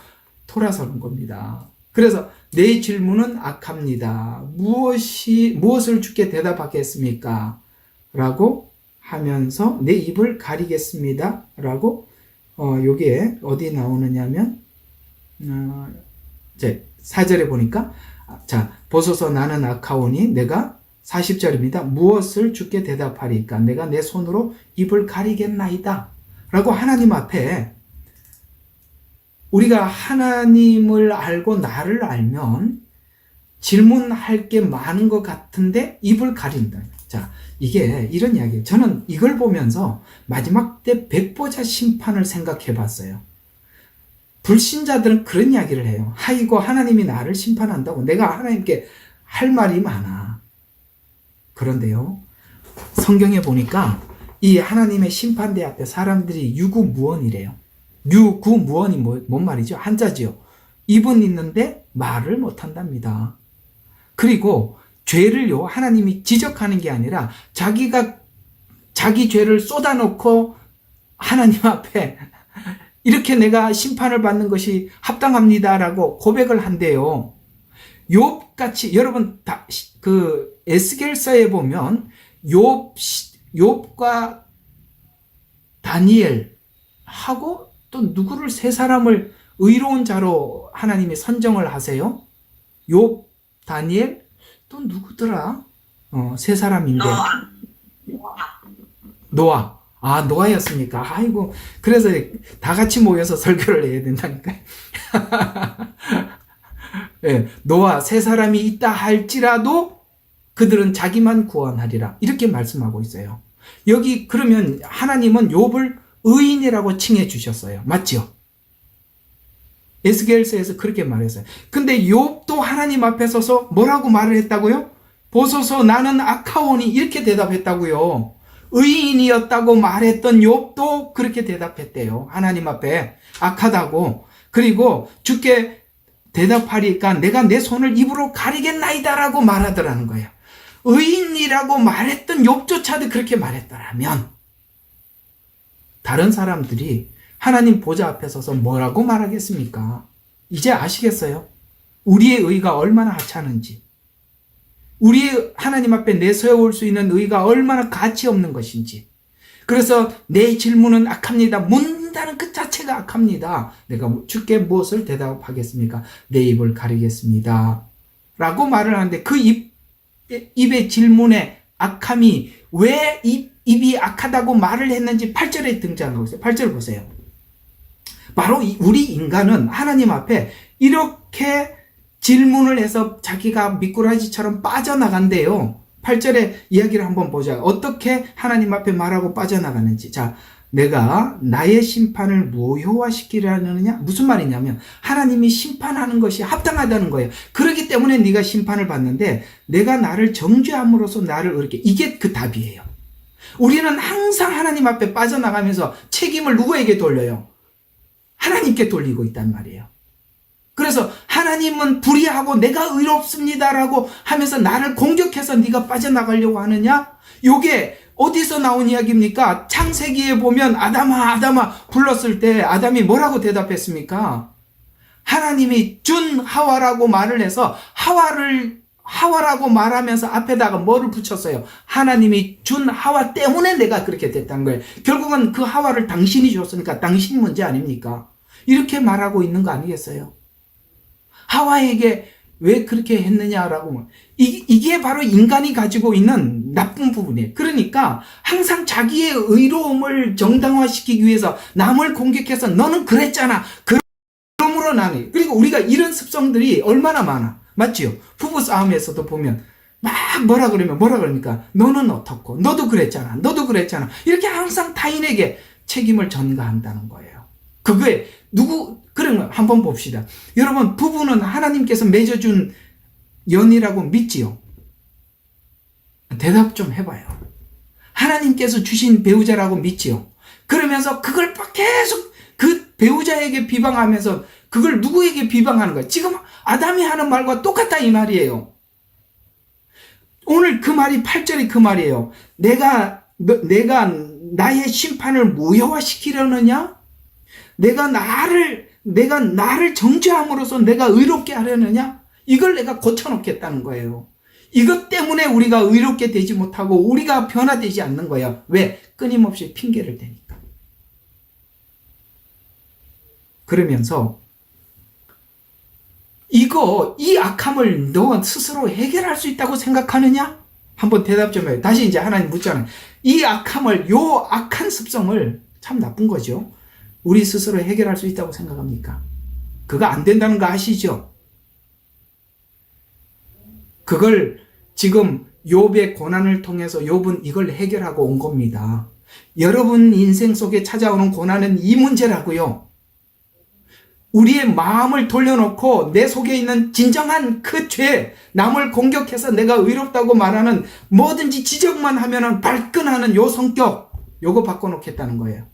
돌아서는 겁니다. 그래서 내 질문은 악합니다. 무엇을 주께 대답하겠습니까? 라고 하면서 내 입을 가리겠습니다. 라고 여기에 어디 나오느냐면 이제 4절에 보니까 자 보소서 나는 악하오니 내가 40절입니다. 무엇을 주께 대답하리까? 내가 내 손으로 입을 가리겠나이다. 라고 하나님 앞에 우리가 하나님을 알고 나를 알면 질문할 게 많은 것 같은데 입을 가린다. 자, 이게 이런 이야기예요. 저는 이걸 보면서 마지막 때 백보자 심판을 생각해 봤어요. 불신자들은 그런 이야기를 해요. 아이고 하나님이 나를 심판한다고 내가 하나님께 할 말이 많아. 그런데요. 성경에 보니까 이 하나님의 심판대 앞에 사람들이 유구무원이래요. 유구무원이 뭔 말이죠? 한자지요. 입은 있는데 말을 못한답니다. 그리고 죄를요 하나님이 지적하는 게 아니라 자기가 자기 죄를 쏟아놓고 하나님 앞에 이렇게 내가 심판을 받는 것이 합당합니다라고 고백을 한대요. 욥같이 여러분 그 에스겔서에 보면 욥과 다니엘하고 또 누구를 세 사람을 의로운 자로 하나님이 선정을 하세요. 욥, 다니엘, 또 누구더라? 세 사람인데. 노아. 노아였습니까? 아이고. 그래서 다 같이 모여서 설교를 해야 된다니까요. 네, 노아 세 사람이 있다 할지라도 그들은 자기만 구원하리라. 이렇게 말씀하고 있어요. 여기 그러면 하나님은 욥을 의인이라고 칭해 주셨어요. 맞죠? 에스겔서에서 그렇게 말했어요. 근데 욥도 하나님 앞에 서서 뭐라고 말을 했다고요? 보소서 나는 악하오니 이렇게 대답했다고요. 의인이었다고 말했던 욥도 그렇게 대답했대요. 하나님 앞에 악하다고. 그리고 주께 대답하리까 내가 내 손을 입으로 가리겠나이다라고 말하더라는 거예요. 의인이라고 말했던 욥조차도 그렇게 말했더라면 다른 사람들이 하나님 보좌 앞에 서서 뭐라고 말하겠습니까? 이제 아시겠어요? 우리의 의가 얼마나 하찮은지, 우리의 하나님 앞에 내세울 수 있는 의가 얼마나 가치 없는 것인지. 그래서 내 질문은 악합니다. 묻는다는 그 자체가 악합니다. 내가 주께 무엇을 대답하겠습니까? 내 입을 가리겠습니다. 라고 말을 하는데 그 입의 질문의 악함이 왜 입이 악하다고 말을 했는지 8절에 등장하고 있어요. 8절 보세요. 바로 우리 인간은 하나님 앞에 이렇게 질문을 해서 자기가 미꾸라지처럼 빠져나간대요. 8절의 이야기를 한번 보자. 어떻게 하나님 앞에 말하고 빠져나가는지. 자, 내가 나의 심판을 무효화시키려느냐? 무슨 말이냐면 하나님이 심판하는 것이 합당하다는 거예요. 그렇기 때문에 네가 심판을 받는데 내가 나를 정죄함으로써 나를 의롭게. 이게 그 답이에요. 우리는 항상 하나님 앞에 빠져나가면서 책임을 누구에게 돌려요? 하나님께 돌리고 있단 말이에요. 그래서 하나님은 불의하고 내가 의롭습니다라고 하면서 나를 공격해서 네가 빠져나가려고 하느냐? 요게 어디서 나온 이야기입니까? 창세기에 보면 아담아 불렀을 때 아담이 뭐라고 대답했습니까? 하나님이 준 하와라고 말을 해서 하와라고 말하면서 앞에다가 뭐를 붙였어요? 하나님이 준 하와 때문에 내가 그렇게 됐다는 거예요. 결국은 그 하와를 당신이 줬으니까 당신 문제 아닙니까? 이렇게 말하고 있는 거 아니겠어요? 하와에게 왜 그렇게 했느냐라고. 이게 바로 인간이 가지고 있는 나쁜 부분이에요. 그러니까 항상 자기의 의로움을 정당화시키기 위해서 남을 공격해서 너는 그랬잖아. 그러므로 나는. 그리고 우리가 이런 습성들이 얼마나 많아. 맞지요? 부부 싸움에서도 보면 막 뭐라 그러니까 너는 어떻고 너도 그랬잖아. 이렇게 항상 타인에게 책임을 전가한다는 거예요. 그거에 그런 거 한번 봅시다. 여러분, 부부는 하나님께서 맺어준 연이라고 믿지요? 대답 좀 해봐요. 하나님께서 주신 배우자라고 믿지요? 그러면서 그걸 계속 그 배우자에게 비방하면서 그걸 누구에게 비방하는 거예요? 지금 아담이 하는 말과 똑같다 이 말이에요. 오늘 그 말이 8절이 그 말이에요. 내가 나의 심판을 무효화시키려느냐? 내가 나를 정죄함으로써 내가 의롭게 하려느냐? 이걸 내가 고쳐놓겠다는 거예요. 이것 때문에 우리가 의롭게 되지 못하고 우리가 변화되지 않는 거예요. 왜? 끊임없이 핑계를 대니까. 그러면서 이 악함을 너 스스로 해결할 수 있다고 생각하느냐? 한번 대답 좀 해요. 다시 이제 하나님 묻잖아요. 이 악함을, 요 악한 습성을, 참 나쁜 거죠. 우리 스스로 해결할 수 있다고 생각합니까? 그거 안 된다는 거 아시죠? 그걸 지금 욥의 고난을 통해서 욥은 이걸 해결하고 온 겁니다. 여러분 인생 속에 찾아오는 고난은 이 문제라고요. 우리의 마음을 돌려놓고 내 속에 있는 진정한 그 죄, 남을 공격해서 내가 의롭다고 말하는 뭐든지 지적만 하면은 발끈하는 요 성격, 요거 바꿔놓겠다는 거예요.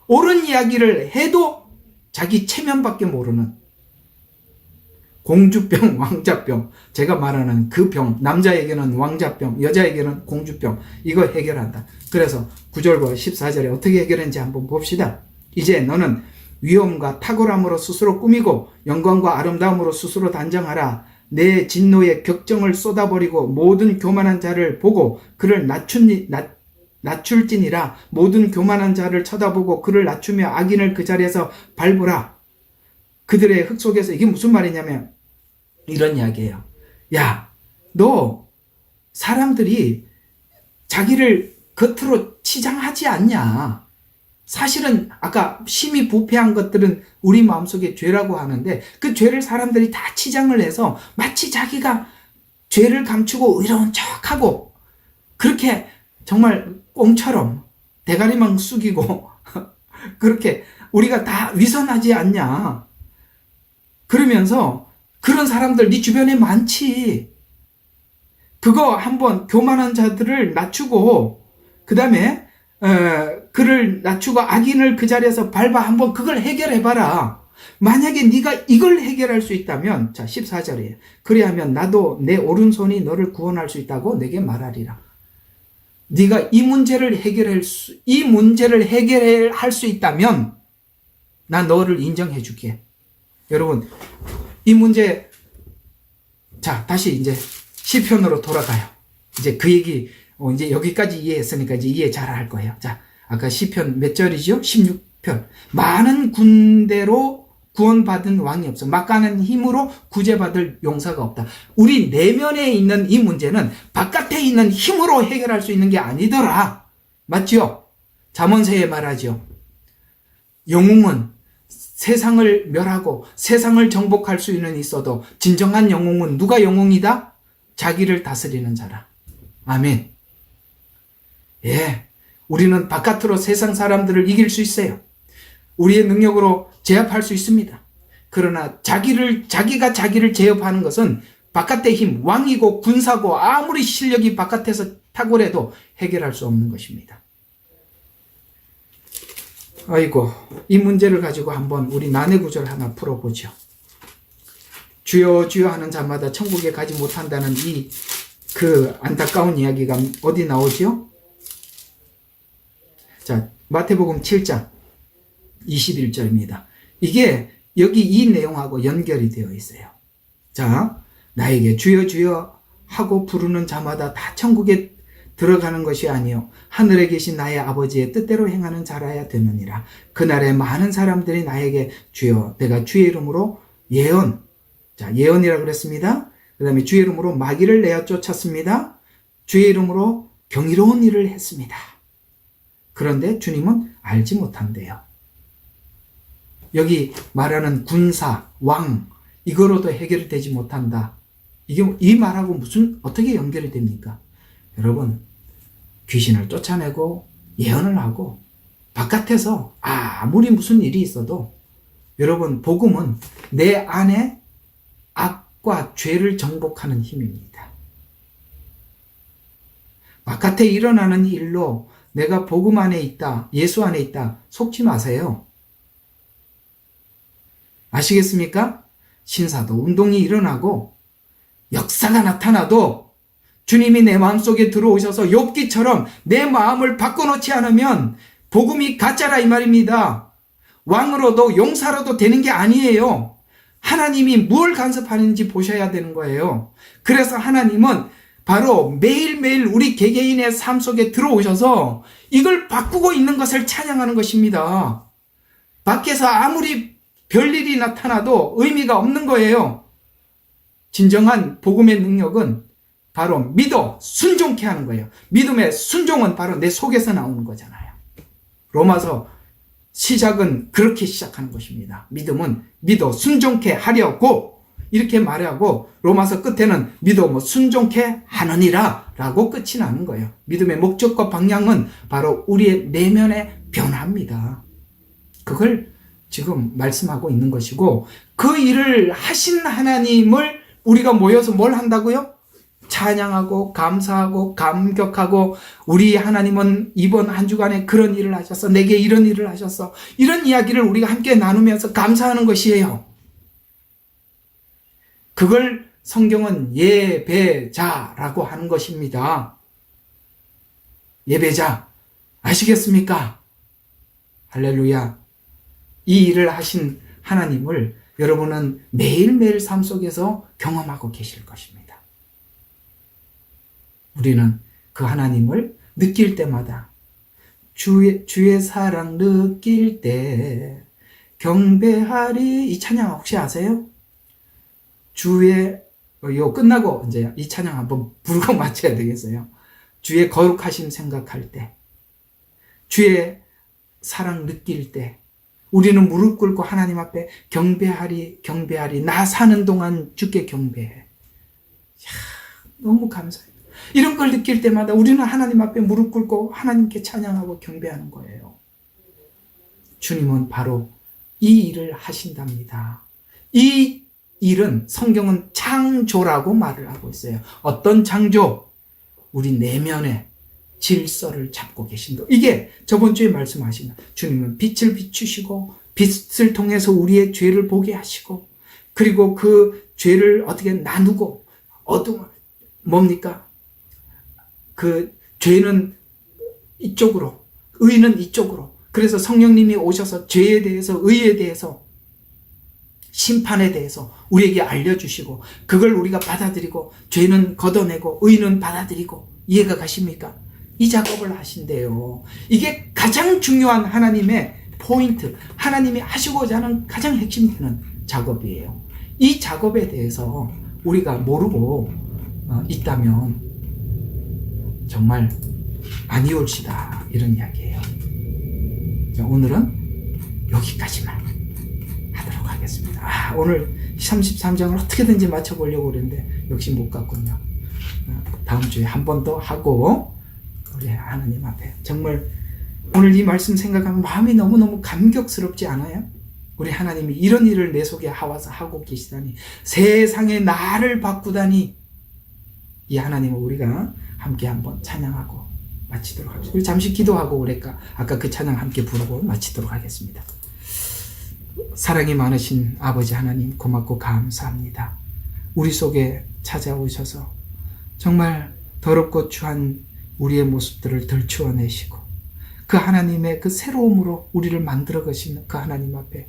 옳은 이야기를 해도 자기 체면밖에 모르는 공주병, 왕자병, 제가 말하는 그 병, 남자에게는 왕자병, 여자에게는 공주병, 이거 해결한다. 그래서 9절과 14절에 어떻게 해결했는지 한번 봅시다. 이제 너는 위엄과 탁월함으로 스스로 꾸미고 영광과 아름다움으로 스스로 단정하라. 내 진노의 격정을 쏟아버리고 모든 교만한 자를 보고 그를 낮출지니라. 모든 교만한 자를 쳐다보고 그를 낮추며 악인을 그 자리에서 밟으라. 그들의 흙 속에서. 이게 무슨 말이냐면 이런 이야기예요. 야, 너 사람들이 자기를 겉으로 치장하지 않냐. 사실은 아까 심히 부패한 것들은 우리 마음속에 죄라고 하는데 그 죄를 사람들이 다 치장을 해서 마치 자기가 죄를 감추고 의로운 척하고 그렇게 정말 꽁처럼 대가리만 숙이고 그렇게 우리가 다 위선하지 않냐. 그러면서 그런 사람들 네 주변에 많지. 그거 한번 교만한 자들을 낮추고 그 다음에 그를 낮추고 악인을 그 자리에서 밟아 한번 그걸 해결해봐라. 만약에 네가 이걸 해결할 수 있다면 자 14절이에요. 그래야면 나도 내 오른손이 너를 구원할 수 있다고 내게 말하리라. 네가 이 문제를 해결할 수 있다면 나 너를 인정해 줄게. 여러분 이 문제 자 다시 이제 시편으로 돌아가요. 이제 그 얘기 이제 여기까지 이해했으니까 이제 이해 잘 할 거예요. 자, 아까 시편 몇 절이죠? 16편. 많은 군대로 구원받은 왕이 없어. 막강한 힘으로 구제받을 용사가 없다. 우리 내면에 있는 이 문제는 바깥에 있는 힘으로 해결할 수 있는 게 아니더라. 맞죠? 잠언서에 말하죠. 영웅은 세상을 멸하고 세상을 정복할 수는 있어도 진정한 영웅은 누가 영웅이다? 자기를 다스리는 자라. 아멘. 예, 우리는 바깥으로 세상 사람들을 이길 수 있어요. 우리의 능력으로 제압할 수 있습니다. 그러나 자기가 자기를 제압하는 것은 바깥의 힘, 왕이고 군사고 아무리 실력이 바깥에서 탁월해도 해결할 수 없는 것입니다. 아이고, 이 문제를 가지고 한번 우리 난해구절 하나 풀어보죠. 주여 주여 하는 자마다 천국에 가지 못한다는 그 안타까운 이야기가 어디 나오죠? 자, 마태복음 7장 21절입니다. 이게 여기 이 내용하고 연결이 되어 있어요. 자, 나에게 주여 주여 하고 부르는 자마다 다 천국에 들어가는 것이 아니요 하늘에 계신 나의 아버지의 뜻대로 행하는 자라야 되느니라. 그날에 많은 사람들이 나에게 주여 내가 주의 이름으로 예언, 자 예언이라고 그랬습니다. 그 다음에 주의 이름으로 마귀를 내어 쫓았습니다. 주의 이름으로 경이로운 일을 했습니다. 그런데 주님은 알지 못한대요. 여기 말하는 군사, 왕 이거로도 해결되지 못한다. 이게 이 말하고 무슨 어떻게 연결이 됩니까? 여러분 귀신을 쫓아내고 예언을 하고 바깥에서 아무리 무슨 일이 있어도 여러분 복음은 내 안에 악과 죄를 정복하는 힘입니다. 바깥에 일어나는 일로 내가 복음 안에 있다, 예수 안에 있다 속지 마세요. 아시겠습니까? 신사도 운동이 일어나고 역사가 나타나도 주님이 내 마음속에 들어오셔서 욥기처럼 내 마음을 바꿔놓지 않으면 복음이 가짜라 이 말입니다. 왕으로도 용사로도 되는 게 아니에요. 하나님이 뭘 간섭하는지 보셔야 되는 거예요. 그래서 하나님은 바로 매일매일 우리 개개인의 삶 속에 들어오셔서 이걸 바꾸고 있는 것을 찬양하는 것입니다. 밖에서 아무리 별일이 나타나도 의미가 없는 거예요. 진정한 복음의 능력은 바로 믿어 순종케 하는 거예요. 믿음의 순종은 바로 내 속에서 나오는 거잖아요. 로마서 시작은 그렇게 시작하는 것입니다. 믿음은 믿어 순종케 하려고 이렇게 말하고 로마서 끝에는 믿어 순종케 하느니라 라고 끝이 나는 거예요. 믿음의 목적과 방향은 바로 우리의 내면의 변화입니다. 그걸 지금 말씀하고 있는 것이고 그 일을 하신 하나님을 우리가 모여서 뭘 한다고요? 찬양하고 감사하고 감격하고 우리 하나님은 이번 한 주간에 그런 일을 하셨어. 내게 이런 일을 하셨어. 이런 이야기를 우리가 함께 나누면서 감사하는 것이에요. 그걸 성경은 예배자라고 하는 것입니다. 예배자 아시겠습니까? 할렐루야. 이 일을 하신 하나님을 여러분은 매일매일 삶 속에서 경험하고 계실 것입니다. 우리는 그 하나님을 느낄 때마다 주의 사랑 느낄 때 경배하리 이 찬양 혹시 아세요? 요 끝나고 이제 이 찬양 한번 부르고 마쳐야 되겠어요. 주의 거룩하심 생각할 때 주의 사랑 느낄 때 우리는 무릎 꿇고 하나님 앞에 경배하리 나 사는 동안 주께 경배해. 너무 감사해요. 이런 걸 느낄 때마다 우리는 하나님 앞에 무릎 꿇고 하나님께 찬양하고 경배하는 거예요. 주님은 바로 이 일을 하신답니다. 이 일은 성경은 창조라고 말을 하고 있어요. 어떤 창조? 우리 내면의 질서를 잡고 계신다. 이게 저번 주에 말씀하신 주님은 빛을 비추시고 빛을 통해서 우리의 죄를 보게 하시고 그리고 그 죄를 어떻게 나누고 뭡니까? 그 죄는 이쪽으로 의는 이쪽으로 그래서 성령님이 오셔서 죄에 대해서 의에 대해서 심판에 대해서 우리에게 알려주시고 그걸 우리가 받아들이고 죄는 걷어내고 의는 받아들이고 이해가 가십니까? 이 작업을 하신대요. 이게 가장 중요한 하나님의 포인트, 하나님이 하시고자 하는 가장 핵심되는 작업이에요. 이 작업에 대해서 우리가 모르고 있다면 정말 아니올시다 이런 이야기예요. 자, 오늘은 여기까지만 하도록 하겠습니다. 오늘 33장을 어떻게든지 맞춰보려고 그랬는데 역시 못 갔군요. 다음 주에 한 번 더 하고 우리 하나님 앞에 정말 오늘 이 말씀 생각하면 마음이 너무너무 감격스럽지 않아요? 우리 하나님이 이런 일을 내 속에 와서 하고 계시다니 세상에 나를 바꾸다니 이 하나님을 우리가 함께 한번 찬양하고 마치도록 하겠습니다. 우리 잠시 기도하고 그럴까? 아까 그 찬양 함께 부르고 마치도록 하겠습니다. 사랑이 많으신 아버지 하나님 고맙고 감사합니다. 우리 속에 찾아오셔서 정말 더럽고 추한 우리의 모습들을 들추어내시고 그 하나님의 그 새로움으로 우리를 만들어 가시는 그 하나님 앞에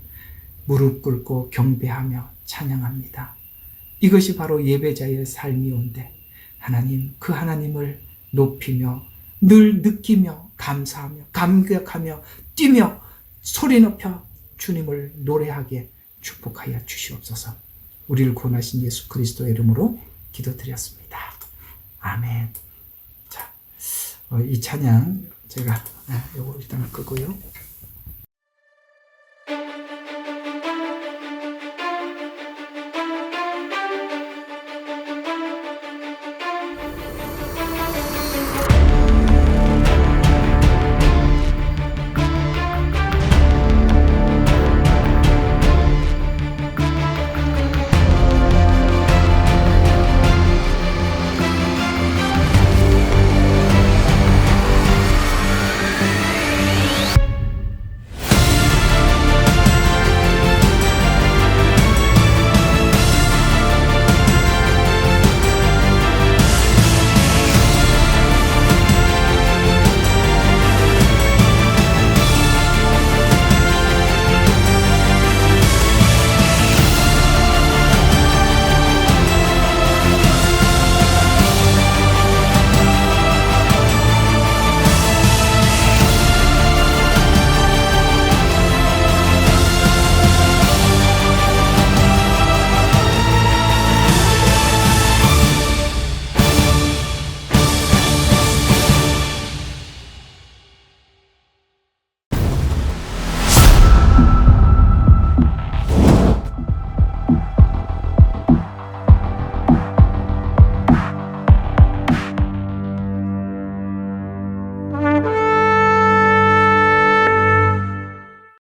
무릎 꿇고 경배하며 찬양합니다. 이것이 바로 예배자의 삶이온데 하나님, 그 하나님을 높이며 늘 느끼며 감사하며 감격하며 뛰며 소리 높여 주님을 노래하게 축복하여 주시옵소서. 우리를 구원하신 예수 그리스도의 이름으로 기도드렸습니다. 아멘. 자, 이 찬양 제가 요거 일단 끄고요.